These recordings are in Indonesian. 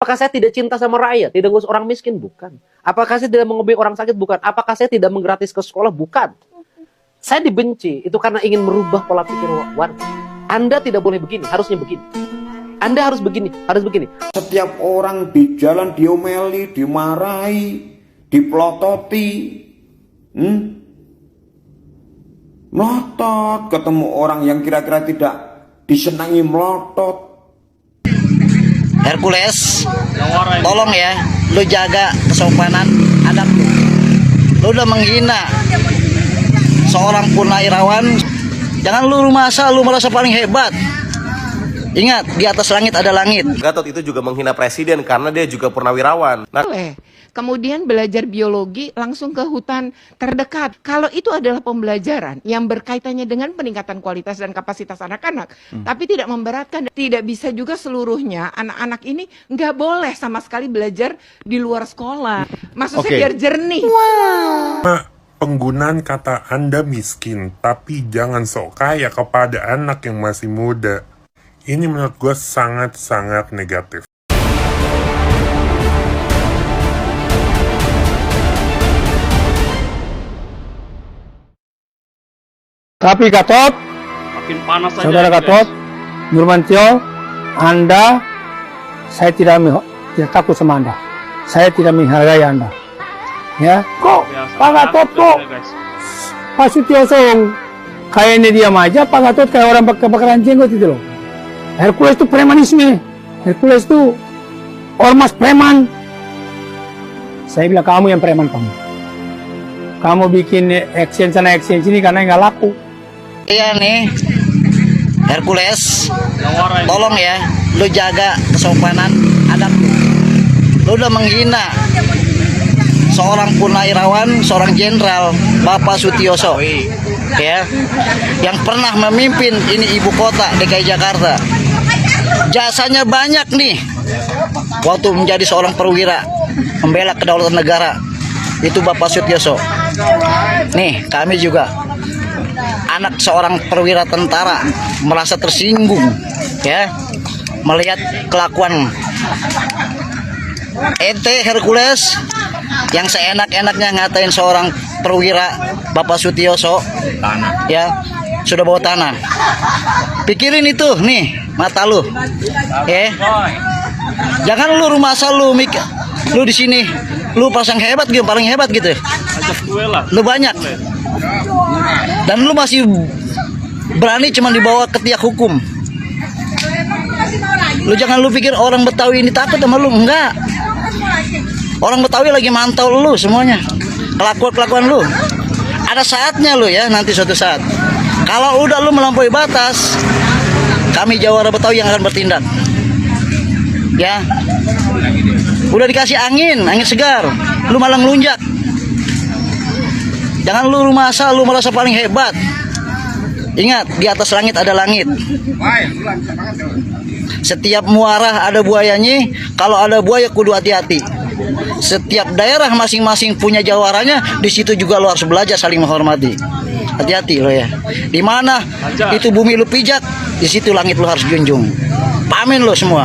Apakah saya tidak cinta sama rakyat, tidak ngurus orang miskin? Bukan. Apakah saya tidak mengobati orang sakit? Bukan. Apakah saya tidak menggratis ke sekolah? Bukan. Saya dibenci itu karena ingin merubah pola pikir warga. Anda tidak boleh begini, harusnya begini. Anda harus begini, harus begini. Setiap orang di jalan diomeli, dimarahi, dipelototi, melotot, ketemu orang yang kira-kira tidak disenangi melotot. Hercules, tolong ya, lu jaga kesopanan adab lu. Lu udah menghina seorang purnawirawan, jangan lu merasa paling hebat. Ingat, di atas langit ada langit. Gatot itu juga menghina presiden karena dia juga purnawirawan. Nah, kemudian belajar biologi langsung ke hutan terdekat. Kalau itu adalah pembelajaran yang berkaitannya dengan peningkatan kualitas dan kapasitas anak-anak, tapi tidak memberatkan, tidak bisa juga seluruhnya anak-anak ini nggak boleh sama sekali belajar di luar sekolah. Maksudnya biar jernih. Penggunaan kata Anda miskin, tapi jangan sok kaya kepada anak yang masih muda. Ini menurut gue sangat-sangat negatif. Tapi Gatot, makin panas saja, saudara Gatot, Nurmantio, Anda, saya tidak takut sama Anda. Saya tidak menghargai Anda. Ya, kok Pak Gatot kok Pak Sutioso kayaknya diam aja, Pak Gatot kayak orang kebakaran jenggot itu loh. Hercules itu premanisme, Hercules itu ormas preman. Saya bilang kamu yang preman kamu. Kamu bikin action sana action sini karena nggak laku. Iya nih, Hercules, tolong ya, lu jaga kesopanan adab lu. Lu udah menghina seorang purnawirawan, seorang jenderal, Bapak Sutioso, ya, yang pernah memimpin ini ibu kota DKI Jakarta. Jasanya banyak nih, waktu menjadi seorang perwira, membela kedaulatan negara, itu Bapak Sutioso. Nih, kami juga anak seorang perwira tentara merasa tersinggung, ya, melihat kelakuan ente Hercules yang seenak-enaknya ngatain seorang perwira Bapak Sutioso, ya, sudah bawa tanah. Pikirin itu nih mata lu, ya. Jangan lu rumah asal lu di sini lu pasang hebat gitu, paling hebat gitu. Lu banyak. Dan lu masih berani cuma dibawa ke tiak hukum. Lu jangan lu pikir orang Betawi ini takut sama lu, enggak. Orang Betawi lagi mantau lu semuanya. Kelakuan lu. Ada saatnya lu ya, nanti suatu saat. Kalau udah lu melampaui batas, kami Jawara Betawi yang akan bertindak. Ya. Udah dikasih angin segar, lu malah ngelunjak. Jangan lu merasa paling hebat. Ingat, di atas langit ada langit. Setiap muara ada buayanya. Kalau ada buaya kudu hati-hati. Setiap daerah masing-masing punya jawaranya. Di situ juga lu harus belajar saling menghormati. Hati-hati lo ya. Di mana itu bumi lu pijak, di situ langit lu harus junjung. Pamin lo semua.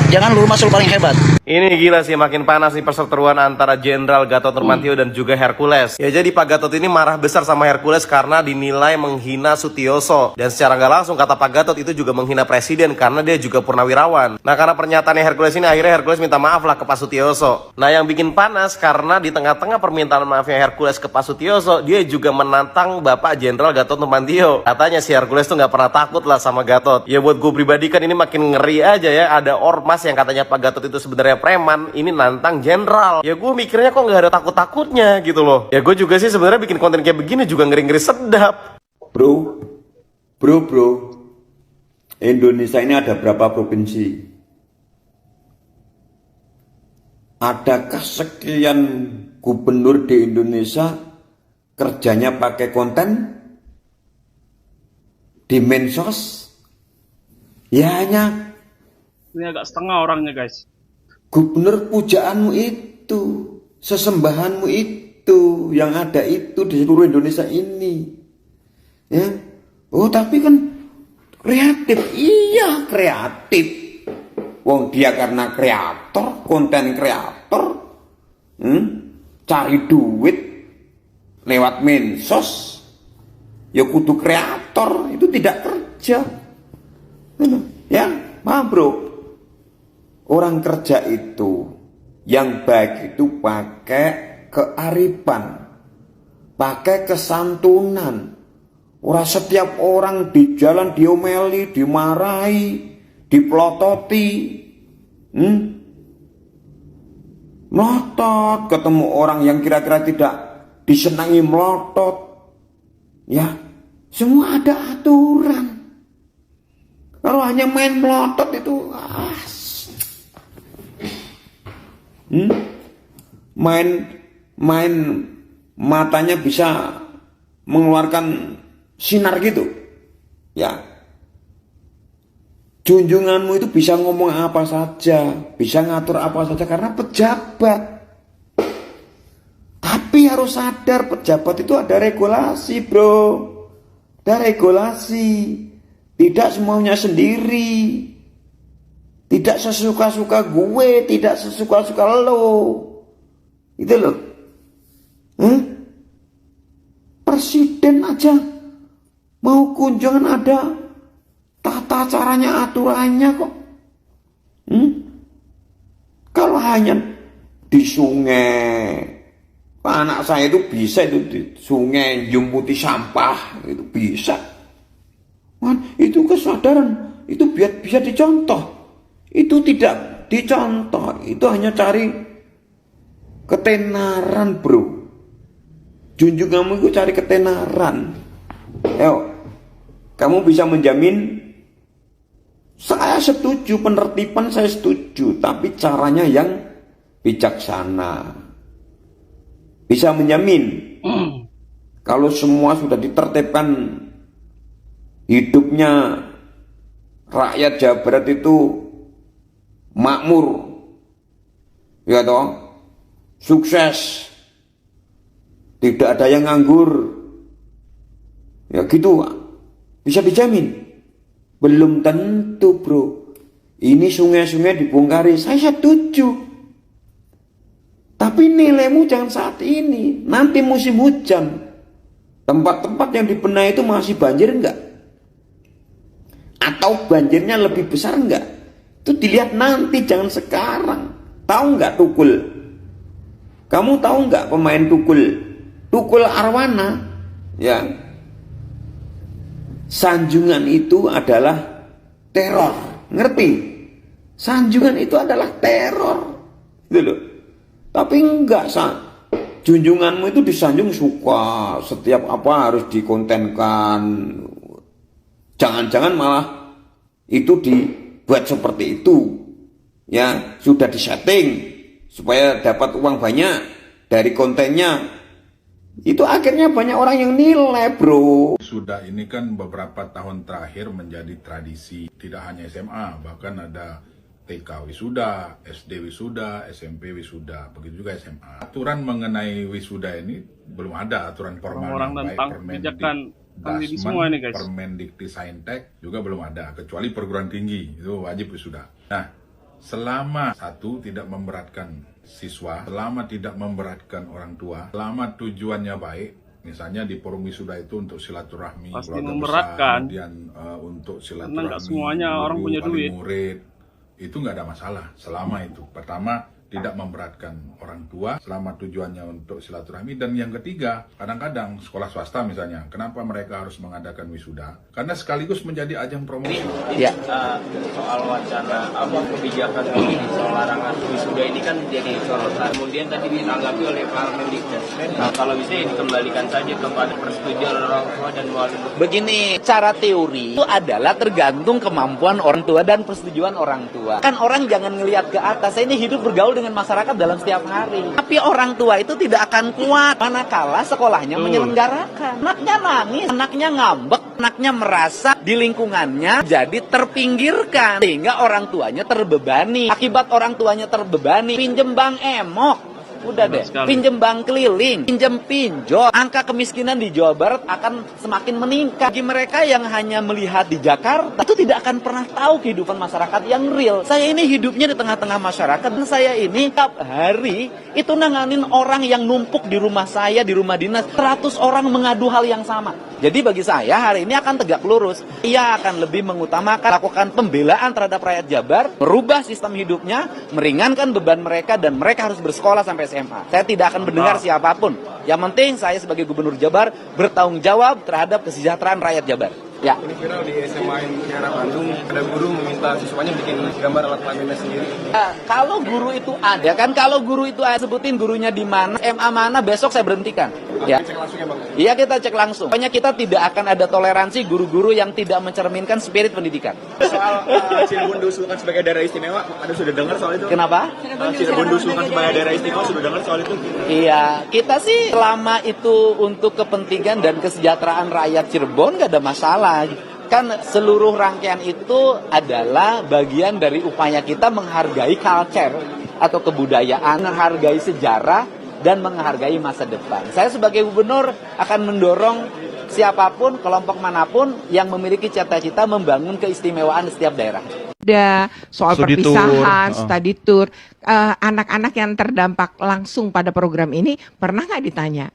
Jangan lu masuk paling hebat. ini gila sih, makin panas nih perseteruan antara Jenderal Gatot Nurmantio dan juga Hercules. Ya jadi Pak Gatot ini marah besar sama Hercules karena dinilai menghina Sutioso. Dan secara nggak langsung kata Pak Gatot itu juga menghina presiden karena dia juga purnawirawan. Nah karena pernyataannya Hercules ini akhirnya Hercules minta maaf lah ke Pak Sutioso. Nah yang bikin panas karena di tengah-tengah permintaan maafnya Hercules ke Pak Sutioso, dia juga menantang Bapak Jenderal Gatot Nurmantio. Katanya si Hercules tuh nggak pernah takut lah sama Gatot. Ya buat gue pribadi kan ini makin ngeri aja ya, ada ormas yang katanya Pak Gatot itu sebenarnya preman, ini nantang jenderal. Ya gue mikirnya kok nggak ada takut-takutnya gitu loh. Ya gue juga sih sebenarnya bikin konten kayak begini juga ngeri-ngeri sedap. Bro, Indonesia ini ada berapa provinsi? Adakah sekian gubernur di Indonesia kerjanya pakai konten di mensos? Ya hanya ini agak setengah orangnya guys. gubernur pujaanmu itu, sesembahanmu itu, yang ada itu di seluruh Indonesia ini. Ya, oh tapi kan kreatif, iya kreatif. Wong dia karena kreator, konten kreator, cari duit lewat mensos, ya kudu kreator, itu tidak kerja. Ya, paham bro? Orang kerja itu, yang baik itu pakai kearifan, pakai kesantunan. Ora setiap orang di jalan diomeli, dimarahi, dipelototi. Melotot, ketemu orang yang kira-kira tidak disenangi melotot. Ya, semua ada aturan. Kalau hanya main melotot itu main matanya bisa mengeluarkan sinar gitu. Ya. Junjunganmu itu bisa ngomong apa saja, bisa ngatur apa saja karena pejabat. Tapi harus sadar pejabat itu ada regulasi, bro. Ada regulasi. Tidak semuanya sendiri. Tidak sesuka-suka gue, tidak sesuka-suka lo. Itu loh. Presiden aja mau kunjungan ada tata caranya, aturannya kok. Kalau hanya di sungai, anak saya itu bisa itu di sungai jumputi sampah, itu bisa. Itu kesadaran, itu biar bisa dicontoh. Itu tidak dicontoh, itu hanya cari ketenaran, bro. Junjunganmu itu cari ketenaran. Ayo, kamu bisa menjamin. Saya setuju, penertiban saya setuju, tapi caranya yang bijaksana. Bisa menjamin kalau semua sudah ditertibkan, hidupnya rakyat Jawa Barat itu makmur, ya toh, sukses, tidak ada yang nganggur, ya gitu, bisa dijamin. Belum tentu, bro. Ini sungai-sungai dibongkari, saya setuju. Tapi nilaimu jangan saat ini, nanti musim hujan. Tempat-tempat yang dibenahi itu masih banjir enggak? Atau banjirnya lebih besar enggak? Itu dilihat nanti, jangan sekarang. Tahu enggak Tukul? Kamu tahu enggak pemain Tukul? Tukul Arwana, ya. Sanjungan itu adalah teror, ngerti? Sanjungan itu adalah teror, gitu loh. Tapi enggak, junjunganmu itu disanjung suka, setiap apa harus dikontenkan. Jangan-jangan malah itu dibuat seperti itu, ya sudah disetting supaya dapat uang banyak dari kontennya. Itu akhirnya banyak orang yang nilai, bro. Wisuda ini kan beberapa tahun terakhir menjadi tradisi, tidak hanya SMA, bahkan ada TK wisuda, SD wisuda, SMP wisuda, begitu juga SMA. Aturan mengenai wisuda ini belum ada aturan formal, Orang baik Permendikti semua ini, guys. Permendikti juga belum ada, kecuali perguruan tinggi itu wajib wisuda. Nah, selama satu tidak memberatkan siswa, selama tidak memberatkan orang tua, selama tujuannya baik, misalnya di forum wisuda itu untuk silaturahmi, pasti keluarga memberatkan. besar, kemudian untuk Karena silaturahmi, nggak semuanya orang punya wali duit. murid, itu nggak ada masalah selama itu. Pertama, tidak memberatkan orang tua selama tujuannya untuk silaturahmi. Dan yang ketiga, kadang-kadang sekolah swasta misalnya, kenapa mereka harus mengadakan wisuda? Karena sekaligus menjadi ajang promosi. Ya. Soal wacana apa kebijakan soal larangan wisuda ini kan jadi sorotan. Kemudian tadi ditanggapi oleh Pak Mendikbud. Nah, kalau bisa ya dikembalikan saja kepada persetujuan orang tua dan wali. Begini, cara teori itu adalah tergantung kemampuan orang tua dan persetujuan orang tua. Kan orang jangan ngelihat ke atas. Saya ini hidup bergaul dengan masyarakat dalam setiap hari. Tapi orang tua itu tidak akan kuat manakala sekolahnya menyelenggarakan. Anaknya nangis, anaknya ngambek, anaknya merasa di lingkungannya jadi terpinggirkan sehingga orang tuanya terbebani. Akibat orang tuanya terbebani, pinjem bank emok. udah deh, pinjem bank keliling, pinjem pinjol, angka kemiskinan di Jawa Barat akan semakin meningkat. Bagi mereka yang hanya melihat di Jakarta, itu tidak akan pernah tahu kehidupan masyarakat yang real. Saya ini hidupnya di tengah-tengah masyarakat, dan saya ini tiap hari itu nanganin orang yang numpuk di rumah saya, di rumah dinas. 100 orang mengadu hal yang sama. Jadi bagi saya hari ini akan tegak lurus. Ia akan lebih mengutamakan lakukan pembelaan terhadap rakyat Jabar, merubah sistem hidupnya, meringankan beban mereka, dan mereka harus bersekolah sampai SMA. Saya tidak akan mendengar siapapun. Yang penting saya sebagai Gubernur Jabar bertanggung jawab terhadap kesejahteraan rakyat Jabar. Ya. Ini viral di SMA Daerah Bandung, ada guru meminta siswanya bikin gambar alat kelaminnya sendiri. Kalau guru itu ada kan, kalau guru itu ada, sebutin gurunya di mana, SMA mana, besok saya berhentikan. Ya. Cek langsung ya Bang? Iya, kita cek langsung. Pokoknya kita tidak akan ada toleransi guru-guru yang tidak mencerminkan spirit pendidikan. Soal Cirebon diusulkan sebagai daerah istimewa, ada sudah dengar soal itu? Kenapa? Cirebon diusulkan sebagai daerah istimewa, sudah dengar soal itu? Iya, kita sih selama itu untuk kepentingan dan kesejahteraan rakyat Cirebon nggak ada masalah. Kan seluruh rangkaian itu adalah bagian dari upaya kita menghargai culture atau kebudayaan, menghargai sejarah, dan menghargai masa depan. Saya sebagai gubernur akan mendorong siapapun, kelompok manapun yang memiliki cita-cita membangun keistimewaan setiap daerah. Ada soal Studi perpisahan, tour. study tour, anak-anak yang terdampak langsung pada program ini pernah nggak ditanya?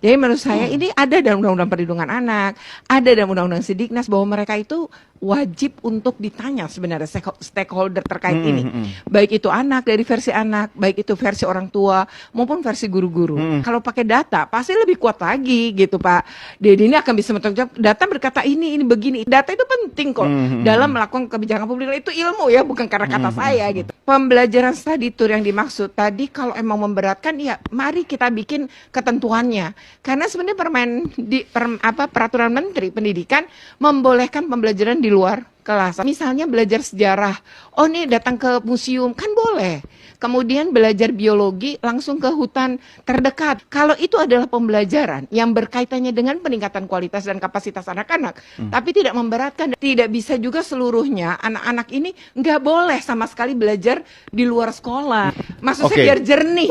Jadi menurut saya ini ada dalam Undang-Undang Perlindungan Anak, ada dalam Undang-Undang Sidiknas bahwa mereka itu wajib untuk ditanya sebenarnya stakeholder terkait ini. Baik itu anak dari versi anak, baik itu versi orang tua maupun versi guru-guru. Kalau pakai data pasti lebih kuat lagi gitu Pak. Dedi ini akan bisa bertanggung jawab. Data berkata ini begini. Data itu penting kok dalam melakukan kebijakan publik. Itu ilmu ya, bukan karena kata saya gitu. Pembelajaran study tour yang dimaksud tadi kalau emang memberatkan ya mari kita bikin ketentuannya. Karena sebenarnya peraturan Menteri Pendidikan membolehkan pembelajaran di luar kelas. Misalnya belajar sejarah. Oh nih datang ke museum kan boleh. Kemudian belajar biologi langsung ke hutan terdekat. Kalau itu adalah pembelajaran yang berkaitannya dengan peningkatan kualitas dan kapasitas anak-anak, tapi tidak memberatkan, tidak bisa juga seluruhnya anak-anak ini nggak boleh sama sekali belajar di luar sekolah. Maksud saya biar jernih.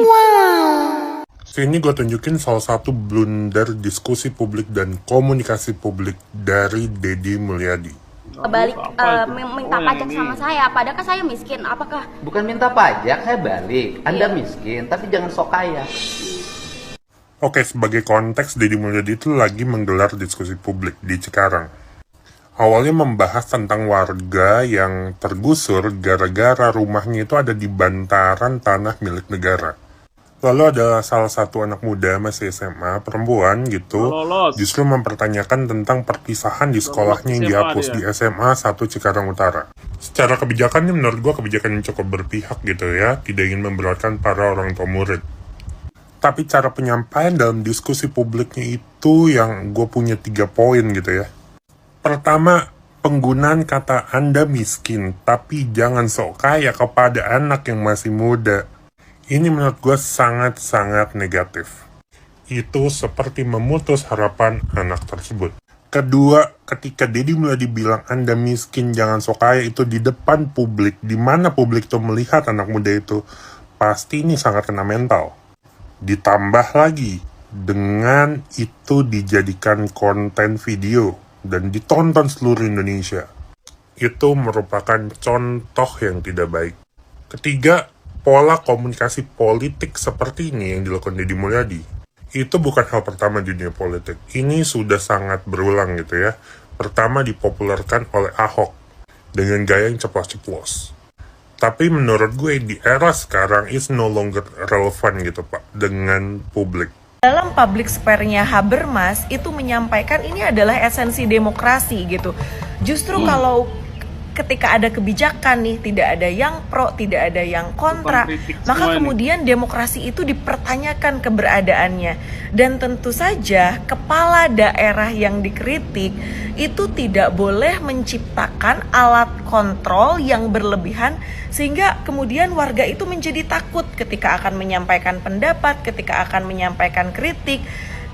Sini gue tunjukin salah satu blunder diskusi publik dan komunikasi publik dari Deddy Mulyadi. Minta pajak sama saya, padahal kan saya miskin. Apakah Bukan minta pajak, saya balik. Anda miskin, tapi jangan sok kaya. Oke, sebagai konteks, Deddy Mulyadi itu lagi menggelar diskusi publik di Cikarang. Awalnya membahas tentang warga yang tergusur gara-gara rumahnya itu ada di bantaran tanah milik negara. Lalu ada salah satu anak muda masih SMA, perempuan gitu, justru mempertanyakan tentang perpisahan di sekolahnya yang dihapus di SMA 1 Cikarang Utara. Secara kebijakannya menurut gue kebijakan yang cukup berpihak gitu ya, tidak ingin memberatkan para orang tua murid. Tapi cara penyampaian dalam diskusi publiknya itu yang gue punya 3 poin gitu ya. Pertama, penggunaan kata Anda miskin, tapi jangan sok kaya kepada anak yang masih muda. Ini menurut gue sangat-sangat negatif. Itu seperti memutus harapan anak tersebut. Kedua, ketika Deddy Mulyadi bilang Anda miskin jangan sok kaya itu di depan publik, di mana publik itu melihat anak muda itu, pasti ini sangat kena mental. Ditambah lagi, dengan itu dijadikan konten video dan ditonton seluruh Indonesia. Itu merupakan contoh yang tidak baik. Ketiga, pola komunikasi politik seperti ini yang dilakukan Deddy Mulyadi itu bukan hal pertama di dunia politik. Ini sudah sangat berulang gitu ya. Pertama dipopulerkan oleh Ahok dengan gaya yang ceplos-ceplos. Tapi menurut gue di era sekarang is no longer relevan gitu Pak dengan publik. Dalam public spare-nya Habermas itu menyampaikan ini adalah esensi demokrasi gitu. Justru kalau ketika ada kebijakan nih, tidak ada yang pro, tidak ada yang kontra, maka kemudian demokrasi itu dipertanyakan keberadaannya. Dan tentu saja kepala daerah yang dikritik itu tidak boleh menciptakan alat kontrol yang berlebihan sehingga kemudian warga itu menjadi takut ketika akan menyampaikan pendapat, ketika akan menyampaikan kritik,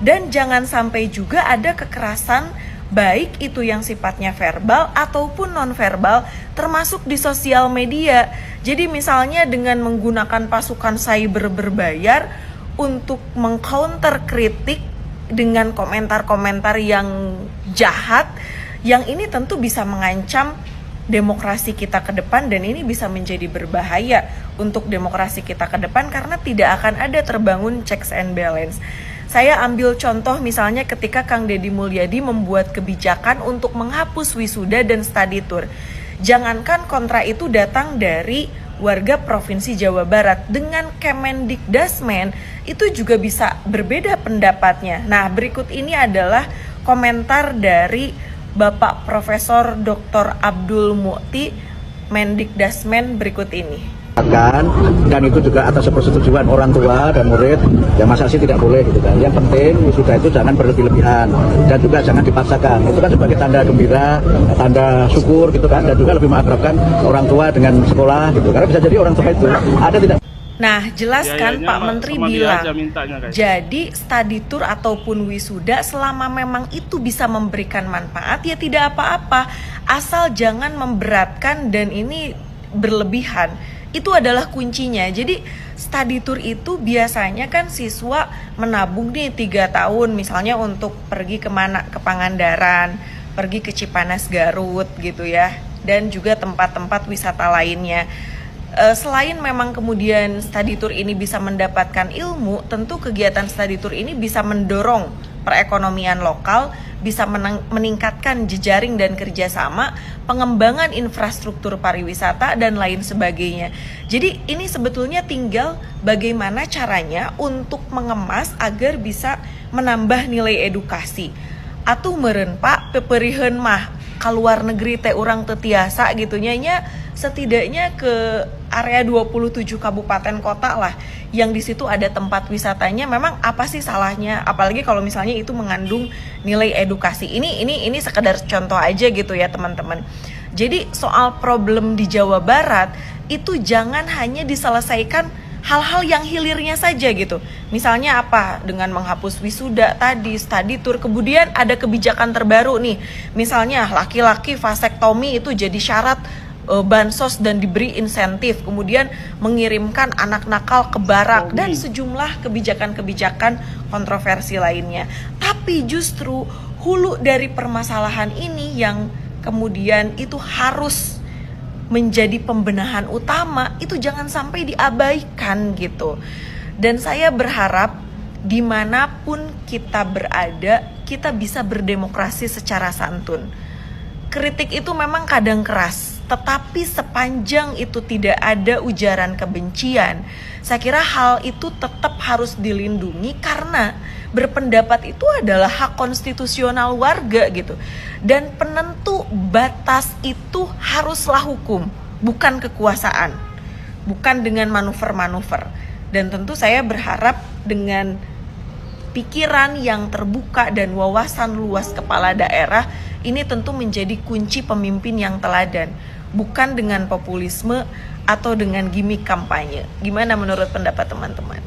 dan jangan sampai juga ada kekerasan baik itu yang sifatnya verbal ataupun non-verbal termasuk di sosial media. Jadi misalnya dengan menggunakan pasukan cyber berbayar untuk mengcounter kritik dengan komentar-komentar yang jahat, yang ini tentu bisa mengancam demokrasi kita ke depan, dan ini bisa menjadi berbahaya untuk demokrasi kita ke depan karena tidak akan ada terbangun checks and balance. Saya ambil contoh misalnya ketika Kang Deddy Mulyadi membuat kebijakan untuk menghapus wisuda dan study tour. Jangankan kontra itu datang dari warga Provinsi Jawa Barat, dengan Kemendikdasmen itu juga bisa berbeda pendapatnya. Nah, berikut ini adalah komentar dari Bapak Profesor Dr. Abdul Mukti, Mendikdasmen berikut ini. Dan itu juga atas persetujuan orang tua dan murid, ya masa sih tidak boleh gitu kan. Yang penting wisuda itu jangan berlebih-lebihan dan juga jangan dipaksakan. Itu kan sebagai tanda gembira, tanda syukur gitu kan, dan juga lebih mengakrabkan orang tua dengan sekolah gitu. Karena bisa jadi orang tua itu ada tidak. Nah, jelaskan Pak Menteri bilang, jadi study tour ataupun wisuda selama memang itu bisa memberikan manfaat, ya tidak apa-apa, asal jangan memberatkan dan ini berlebihan. Itu adalah kuncinya. Jadi study tour itu biasanya kan siswa menabung nih 3 tahun misalnya untuk pergi kemana, ke Pangandaran, pergi ke Cipanas Garut gitu ya, dan juga tempat-tempat wisata lainnya. Selain memang kemudian study tour ini bisa mendapatkan ilmu, tentu kegiatan study tour ini bisa mendorong perekonomian lokal, bisa meningkatkan jejaring dan kerjasama, pengembangan infrastruktur pariwisata, dan lain sebagainya. Jadi ini sebetulnya tinggal bagaimana caranya untuk mengemas agar bisa menambah nilai edukasi. Atuh meureun Pak, peperiheun mah kaluar negeri teh urang teu tiasa gitu nya, setidaknya ke area 27 kabupaten kota lah yang di situ ada tempat wisatanya. Memang apa sih salahnya, apalagi kalau misalnya itu mengandung nilai edukasi. Ini sekedar contoh aja gitu ya teman-teman. Jadi soal problem di Jawa Barat itu jangan hanya diselesaikan hal-hal yang hilirnya saja gitu. Misalnya apa? Dengan menghapus wisuda tadi, study tour, kemudian ada kebijakan terbaru nih. Misalnya laki-laki vasektomi itu jadi syarat bansos dan diberi insentif, kemudian mengirimkan anak nakal ke barak, dan sejumlah kebijakan-kebijakan kontroversi lainnya. Tapi justru hulu dari permasalahan ini yang kemudian itu harus menjadi pembenahan utama, itu jangan sampai diabaikan gitu. Dan saya berharap dimanapun kita berada, kita bisa berdemokrasi secara santun. Kritik itu memang kadang keras, tetapi sepanjang itu tidak ada ujaran kebencian, saya kira hal itu tetap harus dilindungi karena berpendapat itu adalah hak konstitusional warga gitu. Dan penentu batas itu haruslah hukum, bukan kekuasaan, bukan dengan manuver-manuver. Dan tentu saya berharap dengan pikiran yang terbuka dan wawasan luas kepala daerah, ini tentu menjadi kunci pemimpin yang teladan, bukan dengan populisme atau dengan gimmick kampanye. Gimana menurut pendapat teman-teman?